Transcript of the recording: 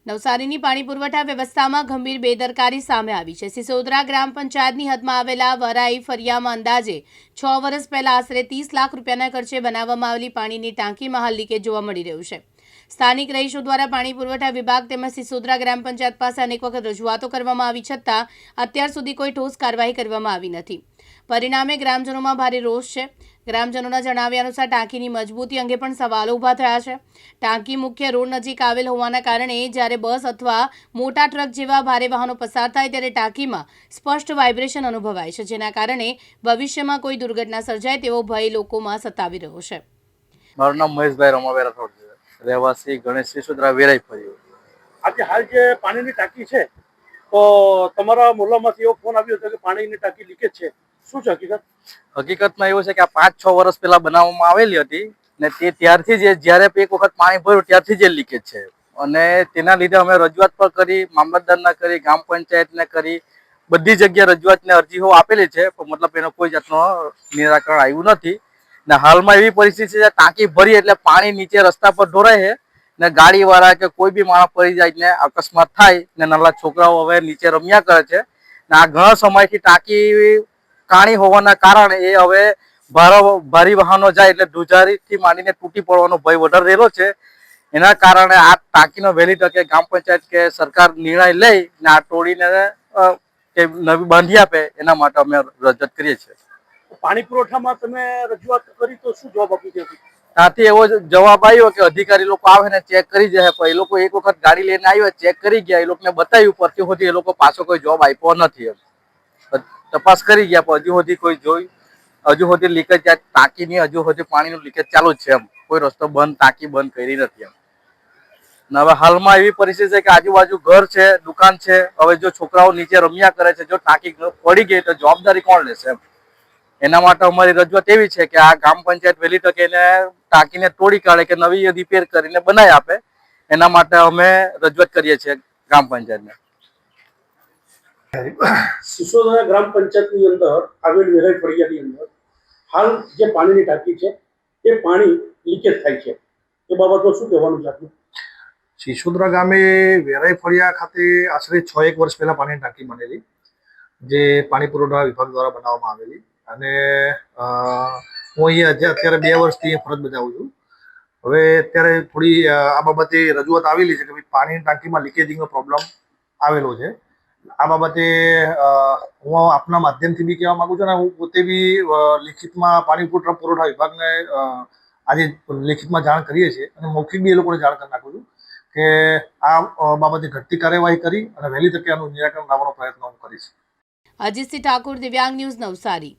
નવસારીની પાણી પુરવઠા વ્યવસ્થામાં ગંભીર બેદરકારી સામે આવી છે। સિસોદરા ગ્રામ પંચાયતની હદમાં આવેલા વરાઈ ફરિયામાં અંદાજે 6 વર્ષ પહેલા આશરે 30 લાખ રૂપિયાના ખર્ચે બનાવવામાં આવેલી પાણીની ટાંકીમાં હાલ લીકેજ જોવા મળી રહ્યું છે। સ્થાનિક રહીશો દ્વારા પાણી પુરવઠા વિભાગ તેમજ સિસોદરા ગ્રામ પંચાયત પાસે અનેક વખત રજૂઆતો કરવામાં આવી છતાં અત્યાર સુધી કોઈ ઠોસ કાર્યવાહી કરવામાં આવી નથી। પરિણામે ગ્રામજનોમાં ભારે રોષ છે। ગ્રામજનોના જણાવ્યા અનુસાર ટાંકીની મજબૂતી અંગે પણ સવાલો ઊભા થયા છે। ટાંકી મુખ્ય રોડ નજીક આવેલ હોવાના કારણે જ્યારે બસ અથવા મોટા ટ્રક જેવા ભારે વાહનો પસાર થાય ત્યારે ટાંકીમાં સ્પષ્ટ વાઇબ્રેશન અનુભવાય છે, જેના કારણે ભવિષ્યમાં કોઈ દુર્ઘટના સર્જાય તેવો ભય લોકોમાં સતાવી રહ્યો છે। મારું નામ મહેશભાઈ રમાભાઈ રાઠોડ છે, રહેવાસી ગણેશ સિસોદરા વેરાઈ ફળિયો। આજે હાલ જે પાણીની ટાંકી છે તો તમારા મોહલ્લામાંથી એવો ફોન આવ્યો હતો કે પાણીની ટાંકી લીકેજ છે, શું છે હકીકત? હકીકતમાં એવું છે કે આ 5-6 વર્ષ પહેલા બનાવવામાં આવેલી હતી ને તે ત્યારથી જ જ્યારે એક વખત પાણી ભર્યું ત્યારથી જ લીકેજ છે અને તેના લીધે અમે રજૂઆત પણ કરી, મામલતદારને કરી, ગ્રામ પંચાયતને કરી, બધી જગ્યાએ રજૂઆતને અરજીઓ આપેલી છે, પણ મતલબ એનો કોઈ જાતનો નિરાકરણ આવ્યું નથી ને હાલમાં એવી પરિસ્થિતિ છે ટાંકી ભરી એટલે પાણી નીચે રસ્તા પર ઢોળાય છે ને ગાડીવાળા કે કોઈ બી માણસ પડી જાય ને અકસ્માત થાય ને નાના છોકરાઓ હવે નીચે રમ્યા કરે છે ને આ ઘણા સમયથી ટાંકી કાણી હોવાના કારણે એ હવે ભારે વાહનો જાય એટલે ધ્રુજારીથી માંડીને તૂટી પડવાનો ભય વધારે રહેલો છે। એના કારણે આ ટાંકીનો વહેલી તકે ગ્રામ પંચાયત કે સરકાર નિર્ણય લઈ ને આ તોડીને નવી બાંધી આપે એના માટે અમે રજૂઆત કરીએ છીએ। પાણી પુરવઠામાં તમે રજૂઆત કરી તો શું જવાબ આપી હતી? ત્યાંથી એવો જવાબ આવ્યો કે અધિકારી લોકો આવે ને ચેક કરી જાય, પણ એ લોકો એક વખત ગાડી લઈને આવ્યા, ચેક કરી ગયા, એ લોકોને બતાવ્યું, પરથી સુધી એ લોકો પાછો કોઈ જવાબ આપ્યો નથી। તપાસ કરી ગયા પણ હજુ સુધી કોઈ હજુ સુધી લીકેજ ટાંકીની હજુ સુધી પાણીનું લીકેજ ચાલુ જ છે, એમ કોઈ રસ્તો બંધ ટાંકી બંધ કરી નથી એમ। હવે હાલમાં એવી પરિસ્થિતિ છે કે આજુબાજુ ઘર છે, દુકાન છે, હવે જો છોકરાઓ નીચે રમ્યા કરે છે, જો ટાંકી પડી ગઈ તો જવાબદારી કોણ લેશે એમ? એના માટે અમારી રજૂઆત એવી છે કે આ ગ્રામ પંચાયત વહેલી તકે એને ટાંકીને તોડી કાઢે કે નવી રિપેર કરીને બનાવી આપે, એના માટે અમે રજૂઆત કરીએ છીએ ગ્રામ પંચાયતને। સિસોદરા ગ્રામ પંચાયતની અંદર આવેલ વેરાઈ ફળિયાની અંદર હાલ જે પાણીની ટાંકી છે એ પાણી લીકેજ થાય છે, એ બાબતમાં શું કહેવાનું છે આપનું? સિસોદરા ગામે વેરાઈ ફળિયા ખાતે આશરે 6-1 વર્ષ પહેલા પાણીની ટાંકી બનેલી, જે પાણી પુરવઠા વિભાગ દ્વારા બનાવવામાં આવેલી અને હું અહીંયા અત્યારે 2 વર્ષથી ફરજ બજાવું છું। હવે અત્યારે થોડી આ બાબતે રજૂઆત આવેલી છે કે પાણીની ટાંકીમાં લીકેજિંગનો પ્રોબ્લેમ આવેલો છે। આ બાબતે હું આપના માધ્યમથી બી કહેવા માંગુ છું અને હું પોતે બી લિખિતમાં પાણી પુરવઠા વિભાગને આજે લિખિતમાં જાણ કરીએ છીએ અને મૌખિક બી એ લોકોને જાણ કરી નાખું છું કે આ બાબતે ઘટતી કાર્યવાહી કરી અને વહેલી તકે આનું નિરાકરણ લાવવાનો પ્રયત્ન હું કરીશ। અજીતસિંહ ઠાકુર, દિવ્યાંગ ન્યૂઝ, નવસારી।